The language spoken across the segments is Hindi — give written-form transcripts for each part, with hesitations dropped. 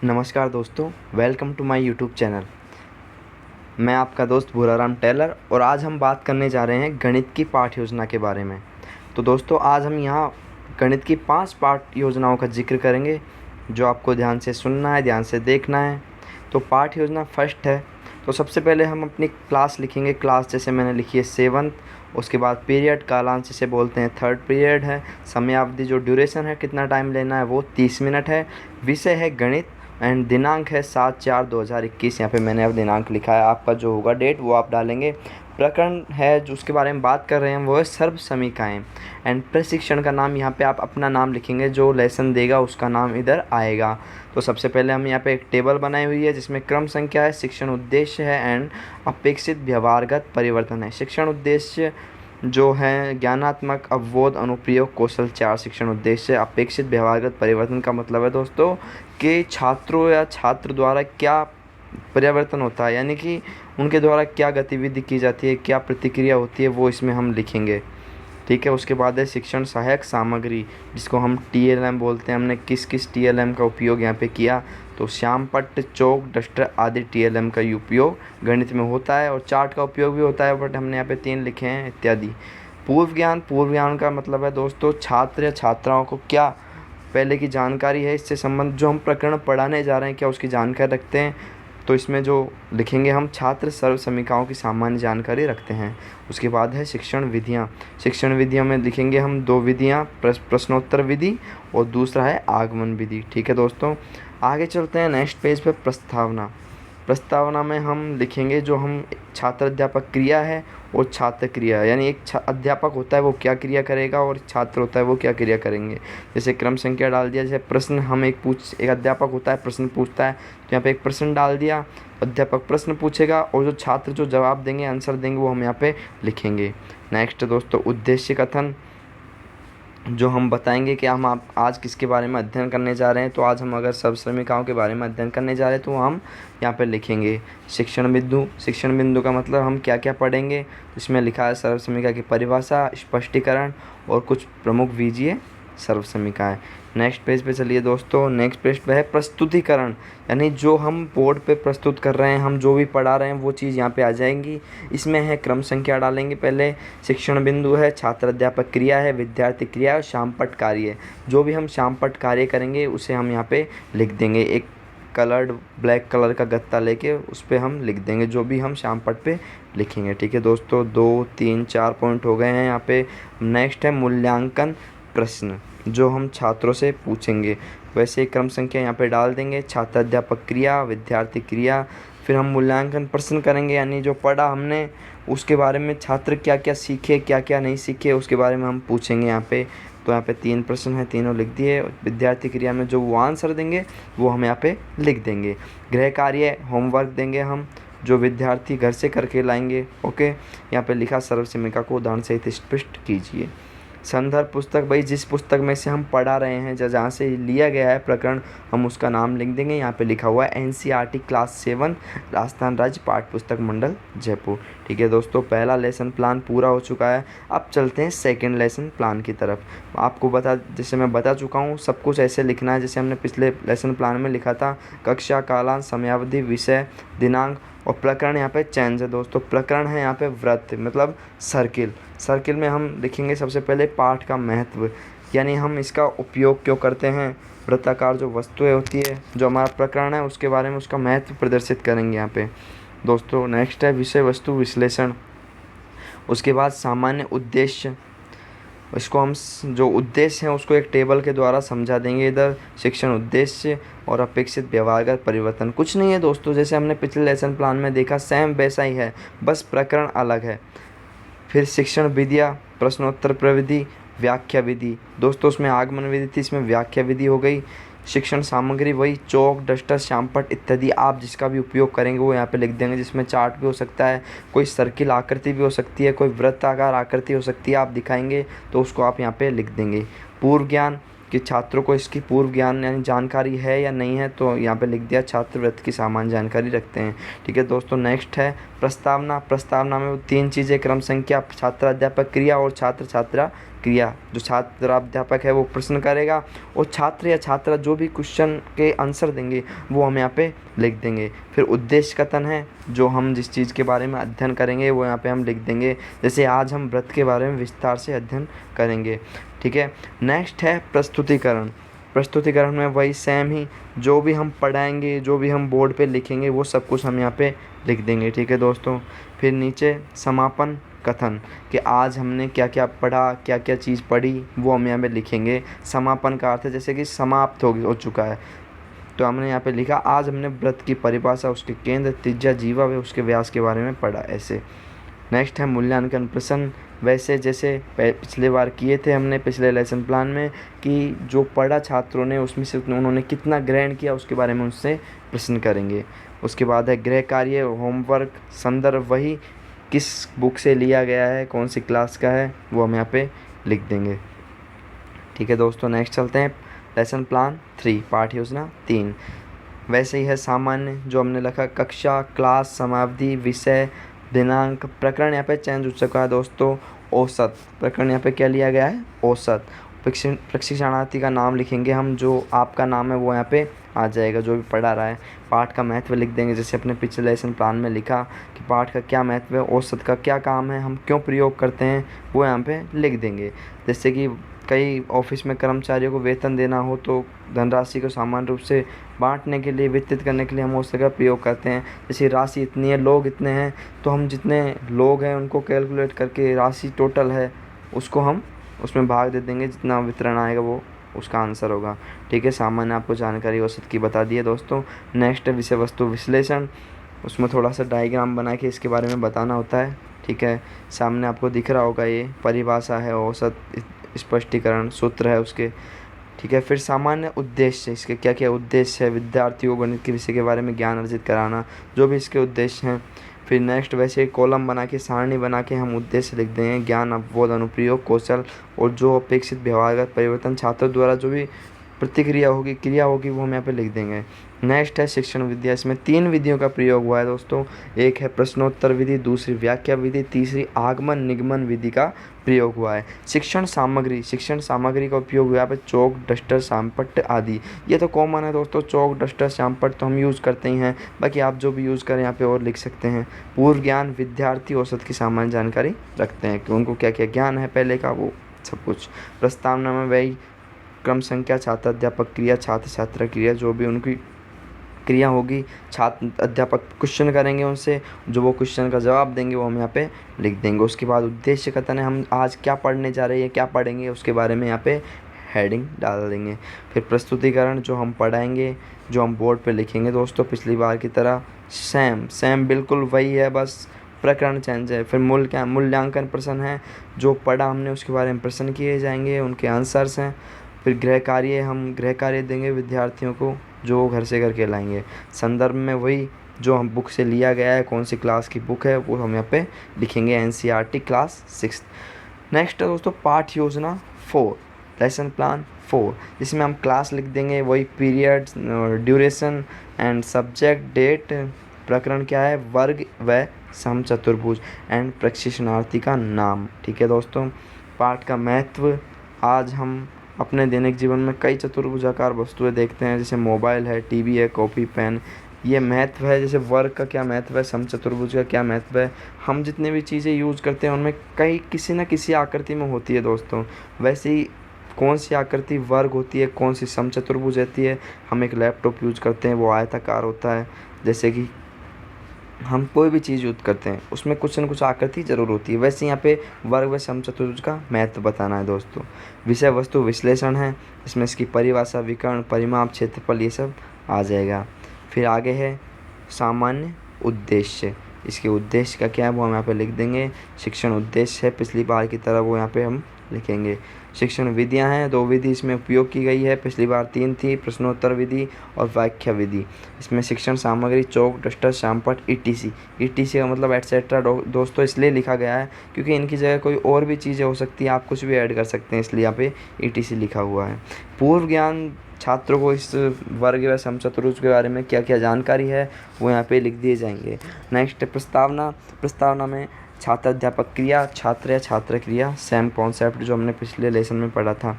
नमस्कार दोस्तों, welcome to my YouTube channel. मैं आपका दोस्त भूराराम टेलर और आज हम बात करने जा रहे हैं गणित की पाठ योजना के बारे में। तो दोस्तों, आज हम यहाँ गणित की 5 पाठ योजनाओं का जिक्र करेंगे जो आपको ध्यान से सुनना है, ध्यान से देखना है। तो पाठ योजना फर्स्ट है। तो सबसे पहले हम अपनी क्लास लिखेंगे। क्लास जैसे मैंने लिखी है 7th। उसके बाद पीरियड, कालांश जिसे बोलते हैं 3rd पीरियड है। समयावधि जो ड्यूरेशन है, कितना टाइम लेना है, वो 30 मिनट है। विषय है गणित एंड दिनांक है 7/4/2021। यहाँ पे मैंने अब दिनांक लिखा है। आपका जो होगा डेट वो आप डालेंगे। प्रकरण है जो उसके बारे में बात कर रहे हैं वो है सर्व समीकाएँ। एंड प्रशिक्षण का नाम यहाँ पे आप अपना नाम लिखेंगे, जो लेसन देगा उसका नाम इधर आएगा। तो सबसे पहले हम यहाँ पे एक टेबल बनाई हुई है जिसमें क्रम संख्या है, शिक्षण उद्देश्य है एंड अपेक्षित व्यवहारगत परिवर्तन है। शिक्षण उद्देश्य जो है ज्ञानात्मक अवबोध अनुप्रयोग कौशल 4 शिक्षण उद्देश्य। अपेक्षित व्यवहारगत परिवर्तन का मतलब है दोस्तों कि छात्रों या छात्र द्वारा क्या परिवर्तन होता है, यानी कि उनके द्वारा क्या गतिविधि की जाती है, क्या प्रतिक्रिया होती है, वो इसमें हम लिखेंगे। ठीक है। उसके बाद है शिक्षण सहायक सामग्री, जिसको हम TLM बोलते हैं। हमने किस किस TLM का उपयोग यहाँ पे किया, तो श्यामपट्ट, चौक, डस्टर आदि TLM का उपयोग गणित में होता है और चार्ट का उपयोग भी होता है, बट हमने यहाँ पे 3 लिखे हैं इत्यादि। पूर्व ज्ञान का मतलब है दोस्तों छात्र या छात्राओं को क्या पहले की जानकारी है, इससे संबंध जो हम प्रकरण पढ़ाने जा रहे हैं क्या उसकी जानकारी रखते हैं। तो इसमें जो लिखेंगे हम छात्र सर्व समीकाओं की सामान्य जानकारी रखते हैं। उसके बाद है शिक्षण विधियाँ। शिक्षण विधियों में लिखेंगे हम 2 विधियाँ, प्रश्नोत्तर विधि और दूसरा है आगमन विधि। ठीक है दोस्तों, आगे चलते हैं नेक्स्ट पेज पे। प्रस्तावना। प्रस्तावना में हम लिखेंगे जो हम छात्र अध्यापक क्रिया है और छात्र क्रिया, यानी एक अध्यापक होता है वो क्या क्रिया करेगा और छात्र होता है वो क्या क्रिया करेंगे। जैसे क्रम संख्या डाल दिया, जैसे प्रश्न हम एक अध्यापक होता है प्रश्न पूछता है, तो यहाँ पे एक प्रश्न डाल दिया, अध्यापक प्रश्न पूछेगा और जो छात्र जो जवाब देंगे, आंसर देंगे, वो हम यहाँ पे लिखेंगे। नेक्स्ट दोस्तों उद्देश्य कथन, जो हम बताएंगे कि हम आप आज किसके बारे में अध्ययन करने जा रहे हैं। तो आज हम अगर सर्व समीकाओं के बारे में अध्ययन करने जा रहे हैं तो हम यहाँ पे लिखेंगे शिक्षण बिंदु। शिक्षण बिंदु का मतलब हम क्या क्या पढ़ेंगे, इसमें लिखा है सर्व समीका की परिभाषा, स्पष्टीकरण और कुछ प्रमुख बीजीय सर्व समीकाएँ। नेक्स्ट पेज पे चलिए दोस्तों। नेक्स्ट पेज पे है प्रस्तुतिकरण, यानी जो हम बोर्ड पे प्रस्तुत कर रहे हैं, हम जो भी पढ़ा रहे हैं वो चीज़ यहाँ पे आ जाएंगी। इसमें है क्रम संख्या डालेंगे पहले, शिक्षण बिंदु है, छात्र अध्यापक क्रिया है, विद्यार्थी क्रिया और श्यामपट्ट कार्य है। जो भी हम श्यामपट्ट कार्य करेंगे उसे हम यहाँ पे लिख देंगे। एक कलर्ड ब्लैक कलर का गत्ता लेके उस पर हम लिख देंगे जो भी हम श्यामपट्ट पे लिखेंगे। ठीक है दोस्तों, 2 3 4 पॉइंट हो गए हैं यहाँ पे। नेक्स्ट है मूल्यांकन प्रश्न, जो हम छात्रों से पूछेंगे। वैसे क्रम संख्या यहाँ पे डाल देंगे, छात्र अध्यापक क्रिया, विद्यार्थी क्रिया, फिर हम मूल्यांकन प्रश्न करेंगे, यानी जो पढ़ा हमने उसके बारे में छात्र क्या क्या सीखे, क्या क्या नहीं सीखे, उसके बारे में हम पूछेंगे यहाँ पे। तो यहाँ पे 3 प्रश्न हैं, तीनों लिख दिए। विद्यार्थी क्रिया में जो वो आंसर देंगे वो हम यहाँ पे लिख देंगे। गृह कार्य होमवर्क देंगे हम, जो विद्यार्थी घर से करके लाएंगे। ओके, यहाँ पे लिखा सर्व समीका को उदाहरण सहित स्पष्ट कीजिए। संदर्भ पुस्तक, भाई जिस पुस्तक में से हम पढ़ा रहे हैं, जहाँ से लिया गया है प्रकरण, हम उसका नाम लिख देंगे। यहाँ पे लिखा हुआ है NCERT क्लास 7 राजस्थान राज्य पाठ्य पुस्तक मंडल जयपुर। ठीक है दोस्तों, पहला लेसन प्लान पूरा हो चुका है। अब चलते हैं सेकंड लेसन प्लान की तरफ। आपको जैसे मैं बता चुका हूँ, सब कुछ ऐसे लिखना है जैसे हमने पिछले लेसन प्लान में लिखा था। कक्षा, कालांश, समयावधि, विषय, दिनांक और प्रकरण यहाँ पे चेंज है दोस्तों। प्रकरण है यहाँ पे वृत्त, मतलब सर्किल। सर्किल में हम लिखेंगे सबसे पहले पाठ का महत्व, यानी हम इसका उपयोग क्यों करते हैं। वृत्ताकार जो वस्तुएं होती है, जो हमारा प्रकरण है, उसके बारे में उसका महत्व प्रदर्शित करेंगे यहाँ पे दोस्तों। नेक्स्ट है विषय वस्तु विश्लेषण। उसके बाद सामान्य उद्देश्य, इसको हम जो उद्देश्य हैं उसको एक टेबल के द्वारा समझा देंगे इधर। शिक्षण उद्देश्य और अपेक्षित व्यवहारगत परिवर्तन, कुछ नहीं है दोस्तों, जैसे हमने पिछले लेसन प्लान में देखा सेम वैसा ही है, बस प्रकरण अलग है। फिर शिक्षण विधियाँ, प्रश्नोत्तर प्रविधि, व्याख्या विधि। दोस्तों उसमें आगमन विधि थी, इसमें व्याख्या विधि हो गई। शिक्षण सामग्री वही चौक, डस्टर, श्यामपट्ट इत्यादि, आप जिसका भी उपयोग करेंगे वो यहाँ पे लिख देंगे, जिसमें चार्ट भी हो सकता है, कोई सर्किल आकृति भी हो सकती है, कोई वृत्ताकार आकृति हो सकती है, आप दिखाएंगे तो उसको आप यहाँ पे लिख देंगे। पूर्व ज्ञान, कि छात्रों को इसकी पूर्व ज्ञान यानी जानकारी है या नहीं है, तो यहाँ पे लिख दिया छात्रवृत्ति की सामान्य जानकारी रखते हैं। ठीक है दोस्तों, नेक्स्ट है प्रस्तावना। प्रस्तावना में वो 3 चीज़ें, क्रम संख्या, छात्र अध्यापक क्रिया और छात्र छात्रा क्रिया। जो छात्र अध्यापक है वो प्रश्न करेगा और छात्र या छात्रा जो भी क्वेश्चन के आंसर देंगे वो हम यहाँ पे लिख देंगे। फिर उद्देश्य कथन है, जो हम जिस चीज़ के बारे में अध्ययन करेंगे वो यहाँ पे हम लिख देंगे। जैसे आज हम व्रत के बारे में विस्तार से अध्ययन करेंगे। ठीक है, नेक्स्ट है प्रस्तुतिकरण। प्रस्तुतिकरण में वही सेम ही, जो भी हम पढ़ाएंगे, जो भी हम बोर्ड पे लिखेंगे वो सब कुछ हम यहाँ पे लिख देंगे। ठीक है दोस्तों, फिर नीचे समापन कथन कि आज हमने क्या क्या पढ़ा, क्या क्या चीज़ पढ़ी, वो हम यहाँ पे लिखेंगे। समापन का अर्थ है जैसे कि समाप्त हो चुका है, तो हमने यहाँ पे लिखा आज हमने व्रत की परिभाषा, उसके केंद्र, त्रिज्या, जीवा व उसके व्यास के बारे में पढ़ा। ऐसे नेक्स्ट है मूल्यांकन प्रश्न। वैसे जैसे पिछले बार किए थे हमने पिछले लेसन प्लान में कि जो पढ़ा छात्रों ने उसमें से उन्होंने कितना ग्रहण किया उसके बारे में उनसे प्रश्न करेंगे। उसके बाद है गृह कार्य, होमवर्क, संदर्भ वही किस बुक से लिया गया है, कौन सी क्लास का है, वो हम यहाँ पे लिख देंगे। ठीक है दोस्तों, नेक्स्ट चलते हैं लेसन प्लान 3 पाठ योजना 3। वैसे ही है सामान्य, जो हमने लिखा कक्षा, क्लास, समावधि, विषय, दिनांक। प्रकरण यहाँ पे चेंज हो चुका है दोस्तों, औसत। प्रकरण यहाँ पे क्या लिया गया है, औसत। प्रशिक्षणार्थी का नाम लिखेंगे हम, जो आपका नाम है वो यहाँ पे आ जाएगा, जो भी पढ़ा रहा है। पाठ का महत्व लिख देंगे, जैसे अपने पिछले लेसन प्लान में लिखा कि पाठ का क्या महत्व है, औसत का क्या काम है, हम क्यों प्रयोग करते हैं, वो यहाँ पे लिख देंगे। जैसे कि कई ऑफिस में कर्मचारियों को वेतन देना हो तो धनराशि को समान रूप से बांटने के लिए, वितरित करने के लिए हम औसत का प्रयोग करते हैं। जैसे राशि इतनी है, लोग इतने हैं, तो हम जितने लोग हैं उनको कैलकुलेट करके राशि टोटल है उसको हम उसमें भाग दे देंगे, जितना वितरण आएगा वो उसका आंसर होगा। ठीक है, सामान्य आपको जानकारी औसत की बता दी है दोस्तों। नेक्स्ट है विषय वस्तु विश्लेषण। उसमें थोड़ा सा डायग्राम बना के इसके बारे में बताना होता है। ठीक है, सामने आपको दिख रहा होगा, ये परिभाषा है, औसत स्पष्टीकरण सूत्र है उसके। ठीक है, फिर सामान्य उद्देश्य, इसके क्या क्या उद्देश्य है, विद्यार्थियों को गणित के विषय के बारे में ज्ञान अर्जित कराना, जो भी इसके उद्देश्य हैं। फिर नेक्स्ट वैसे कॉलम बना के, सारणी बना के हम उद्देश्य लिख देंगे, ज्ञान, अवबोध, अनुप्रयोग, कौशल और जो अपेक्षित व्यवहारगत परिवर्तन छात्रों द्वारा जो भी प्रतिक्रिया होगी, क्रिया होगी, वो हम यहाँ पे लिख देंगे। नेक्स्ट है शिक्षण विद्या। इसमें 3 विधियों का प्रयोग हुआ है दोस्तों। एक है प्रश्नोत्तर विधि, दूसरी व्याख्या विधि, तीसरी आगमन निगमन विधि का प्रयोग हुआ है। शिक्षण सामग्री का उपयोग हुआ है चौक, डस्टर, श्यामपट्ट आदि। ये तो कॉमन है दोस्तों, चौक, डस्टर, श्यामपट्ट तो हम यूज़ करते ही हैं, बाकी आप जो भी यूज़ करें यहाँ पे और लिख सकते हैं। पूर्व ज्ञान, विद्यार्थी औसत की सामान्य जानकारी रखते हैं कि उनको क्या क्या ज्ञान है पहले का, वो सब कुछ। प्रस्तावना में वही क्रम संख्या, छात्र अध्यापक क्रिया, छात्र छात्रा क्रिया, जो भी उनकी क्रिया होगी, छात्र अध्यापक क्वेश्चन करेंगे उनसे, जो वो क्वेश्चन का जवाब देंगे वो हम यहाँ पे लिख देंगे। उसके बाद उद्देश्य कथन है, हम आज क्या पढ़ने जा रहे हैं, क्या पढ़ेंगे, उसके बारे में यहाँ पे हेडिंग डाल देंगे। फिर प्रस्तुतिकरण, जो हम पढ़ाएंगे, जो हम बोर्ड पे लिखेंगे दोस्तों, पिछली बार की तरह सेम बिल्कुल वही है, बस प्रकरण चेंज है। फिर मूल्यांकन प्रश्न है, जो पढ़ा हमने उसके बारे में प्रश्न किए जाएंगे, उनके आंसर्स हैं। फिर गृह कार्य, हम गृह कार्य देंगे विद्यार्थियों को, जो वो घर से करके लाएंगे। संदर्भ में वही जो हम बुक से लिया गया है, कौन सी क्लास की बुक है, वो हम यहाँ पे लिखेंगे, एनसीईआरटी क्लास 6। नेक्स्ट है दोस्तों पाठ योजना 4, लेसन प्लान 4, जिसमें हम क्लास लिख देंगे, वही period, duration and subject, date. प्रकरण क्या है, वर्ग व समचतुर्भुज एंड प्रशिक्षणार्थी का नाम। ठीक है दोस्तों, पाठ का महत्व, आज हम अपने दैनिक जीवन में कई चतुर्भुजाकार वस्तुएं देखते हैं, जैसे मोबाइल है, टीवी है, कॉपी, पेन, ये महत्व है। जैसे वर्ग का क्या महत्व है, समचतुर्भुज का क्या महत्व है, हम जितने भी चीज़ें यूज़ करते हैं उनमें कई किसी न किसी आकृति में होती है दोस्तों। वैसे ही कौन सी आकृति वर्ग होती है, कौन सी समचतुर्भुज रहती है। हम एक लैपटॉप यूज़ करते हैं, वो आयताकार होता है। जैसे कि हम कोई भी चीज़ यूज़ करते हैं उसमें कुछ न कुछ आकृति ज़रूर होती है। वैसे यहाँ पे वर्ग व समचतुर्भुज का महत्व बताना है दोस्तों। विषय वस्तु विश्लेषण है, इसमें इसकी परिभाषा, विकर्ण, परिमाप, क्षेत्रफल, ये सब आ जाएगा। फिर आगे है सामान्य उद्देश्य, इसके उद्देश्य का क्या है वो हम यहाँ पे लिख देंगे। शिक्षण उद्देश्य है पिछली बार की तरह, वो यहाँ पे हम लिखेंगे। शिक्षण विधियाँ हैं, 2 विधि इसमें उपयोग की गई है, पिछली बार 3 थी, प्रश्नोत्तर विधि और व्याख्या विधि। इसमें शिक्षण सामग्री चौक, डस्टर, श्यामपट्ट, ईटीसी। ईटीसी का मतलब एटसेट्रा दोस्तों इसलिए लिखा गया है क्योंकि इनकी जगह कोई और भी चीज़ें हो सकती हैं, आप कुछ भी ऐड कर सकते हैं, इसलिए यहाँ पे ईटीसी लिखा हुआ है। पूर्व ज्ञान छात्रों को इस वर्ग व समचतुर्भुज के बारे में क्या क्या जानकारी है वो यहाँ पे लिख दिए जाएंगे। नेक्स्ट प्रस्तावना। प्रस्तावना में छात्र अध्यापक क्रिया, छात्र या छात्र क्रिया, सेम कॉन्सेप्ट जो हमने पिछले लेसन में पढ़ा था।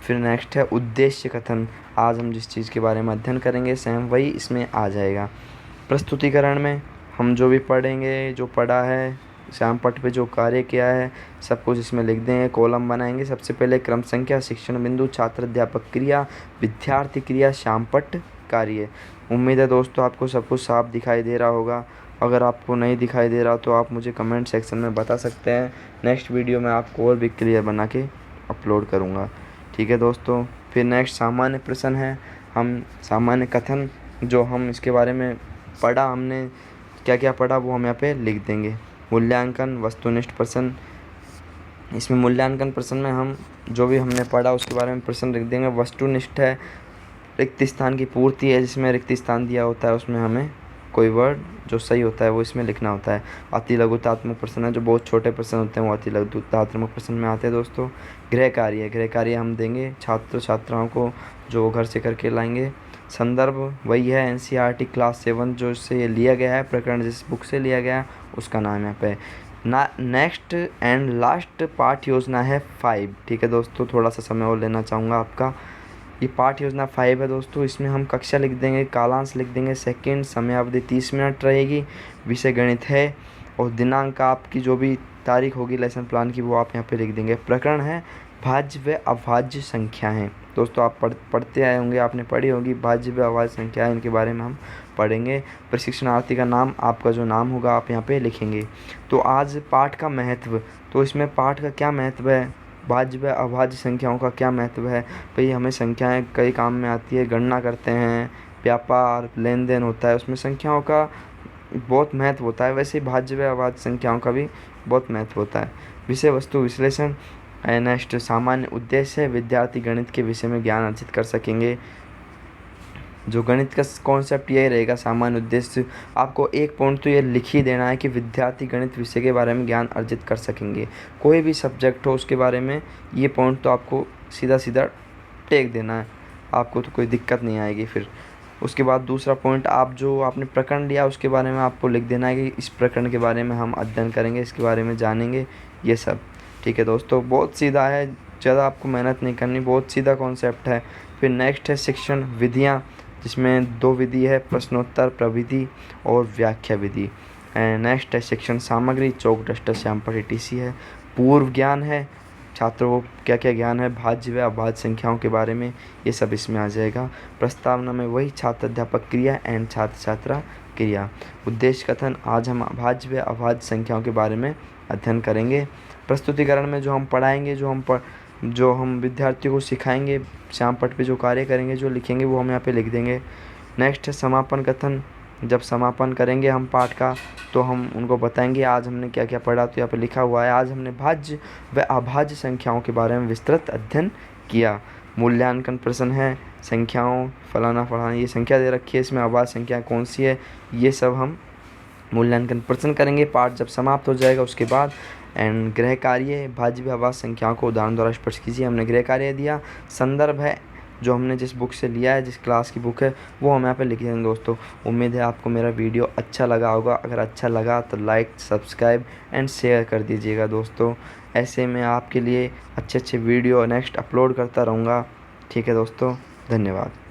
फिर नेक्स्ट है उद्देश्य कथन, आज हम जिस चीज़ के बारे में अध्ययन करेंगे सेम वही इसमें आ जाएगा। प्रस्तुतिकरण में हम जो भी पढ़ेंगे, जो पढ़ा है, श्यामपट्ट पे जो कार्य किया है, सब कुछ इसमें लिख देंगे, कॉलम बनाएंगे। सबसे पहले क्रम संख्या, शिक्षण बिंदु, छात्र अध्यापक क्रिया, विद्यार्थी क्रिया, श्यामपट्ट कार्य। उम्मीद है दोस्तों आपको सब कुछ साफ दिखाई दे रहा होगा। अगर आपको नहीं दिखाई दे रहा तो आप मुझे कमेंट सेक्शन में बता सकते हैं, नेक्स्ट वीडियो में आपको और भी क्लियर बना के अपलोड करूँगा। ठीक है दोस्तों। फिर नेक्स्ट सामान्य प्रश्न है, हम सामान्य कथन जो हम इसके बारे में पढ़ा, हमने क्या क्या पढ़ा वो हम यहाँ पे लिख देंगे। मूल्यांकन, वस्तुनिष्ठ प्रश्न, इसमें मूल्यांकन प्रश्न में हम जो भी हमने पढ़ा उसके बारे में प्रश्न लिख देंगे। वस्तुनिष्ठ है, रिक्त स्थान की पूर्ति है, जिसमें रिक्त स्थान दिया होता है उसमें हमें कोई वर्ड जो सही होता है वो इसमें लिखना होता है। अति लघुतात्मक प्रश्न है, जो बहुत छोटे प्रश्न होते हैं वो अति लघुतात्मक प्रश्न में आते हैं दोस्तों। गृह कार्य, गृह कार्य हम देंगे छात्र छात्राओं को जो घर से करके लाएंगे। संदर्भ वही है एनसीईआरटी क्लास 7 जो इससे ये लिया गया है, प्रकरण जिस बुक से लिया गया है उसका नाम यहाँ पे। नेक्स्ट एंड लास्ट पाठ योजना है 5। ठीक है दोस्तों, थोड़ा सा समय और लेना चाहूँगा आपका। ये पाठ योजना 5 है दोस्तों, इसमें हम कक्षा लिख देंगे, कालांश लिख देंगे, सेकंड, समयावधि 30 मिनट रहेगी, विषय गणित है और दिनांक आपकी जो भी तारीख होगी लेसन प्लान की वो आप यहाँ पे लिख देंगे। प्रकरण है भाज्य व अभाज्य संख्याएं। दोस्तों आप पढ़ते आए होंगे, आपने पढ़ी होगी भाज्य व अभाज्य संख्याएं, इनके बारे में हम पढ़ेंगे। प्रशिक्षणार्थी का नाम, आपका जो नाम होगा आप यहाँ पे लिखेंगे। तो आज पाठ का महत्व, तो इसमें पाठ का क्या महत्व है, भाज्य व अभाज्य संख्याओं का क्या महत्व है। भाई हमें संख्याएं कई काम में आती है, गणना करते हैं, व्यापार लेन देन होता है, उसमें संख्याओं का बहुत महत्व होता है। वैसे ही भाज्य व अभाज्य संख्याओं का भी बहुत महत्व होता है। विषय वस्तु विश्लेषण। नेक्स्ट सामान्य उद्देश्य है, विद्यार्थी गणित के विषय में ज्ञान अर्जित कर सकेंगे। जो गणित का कॉन्सेप्ट यही रहेगा, सामान्य उद्देश्य। आपको एक पॉइंट तो ये लिख ही देना है कि विद्यार्थी गणित विषय के बारे में ज्ञान अर्जित कर सकेंगे। कोई भी सब्जेक्ट हो उसके बारे में ये पॉइंट तो आपको सीधा सीधा टेक देना है, आपको तो कोई दिक्कत नहीं आएगी। फिर उसके बाद दूसरा पॉइंट, आप जो आपने प्रकरण लिया उसके बारे में आपको लिख देना है कि इस प्रकरण के बारे में हम अध्ययन करेंगे, इसके बारे में जानेंगे, ये सब। ठीक है दोस्तों, बहुत सीधा है, ज़्यादा आपको मेहनत नहीं करनी, बहुत सीधा कॉन्सेप्ट है। फिर नेक्स्ट है शिक्षण विधियाँ, जिसमें 2 विधि है, प्रश्नोत्तर प्रविधि और व्याख्या विधि। नेक्स्ट है शिक्षण सामग्री, चौक, डस्टर, श्यामपट्ट, ईटीसी है। पूर्व ज्ञान है, छात्रों को क्या क्या ज्ञान है भाज्य व अभाज्य संख्याओं के बारे में, ये सब इसमें आ जाएगा। प्रस्तावना में वही छात्र अध्यापक क्रिया एंड छात्र छात्रा क्रिया। उद्देश्य कथन, आज हम भाज्य व अभाज्य संख्याओं के बारे में अध्ययन करेंगे। प्रस्तुतिकरण में जो हम पढ़ाएंगे, जो हम विद्यार्थियों को सिखाएंगे, श्यामपट्ट पे जो कार्य करेंगे, जो लिखेंगे वो हम यहाँ पे लिख देंगे। नेक्स्ट है समापन कथन, जब समापन करेंगे हम पाठ का तो हम उनको बताएंगे आज हमने क्या क्या पढ़ा। तो यहाँ पे लिखा हुआ है आज हमने भाज्य व अभाज्य संख्याओं के बारे में विस्तृत अध्ययन किया। मूल्यांकन प्रश्न है, संख्याओं फलाना फलाना ये संख्या दे रखी है, इसमें अभाज्य संख्या कौन सी है, ये सब हम मूल्यांकन प्रश्न करेंगे पाठ जब समाप्त हो जाएगा उसके बाद। एंड गृह कार्य, भाज्य व अभाज्य संख्याओं को उदाहरण द्वारा स्पष्ट कीजिए, हमने गृह कार्य दिया। संदर्भ है, जो हमने जिस बुक से लिया है, जिस क्लास की बुक है वो हम यहाँ पे लिख देंगे। दोस्तों उम्मीद है आपको मेरा वीडियो अच्छा लगा होगा, अगर अच्छा लगा तो लाइक, सब्सक्राइब एंड शेयर कर दीजिएगा दोस्तों। ऐसे में आपके लिए अच्छे अच्छे वीडियो नेक्स्ट अपलोड करता रहूँगा। ठीक है दोस्तों, धन्यवाद।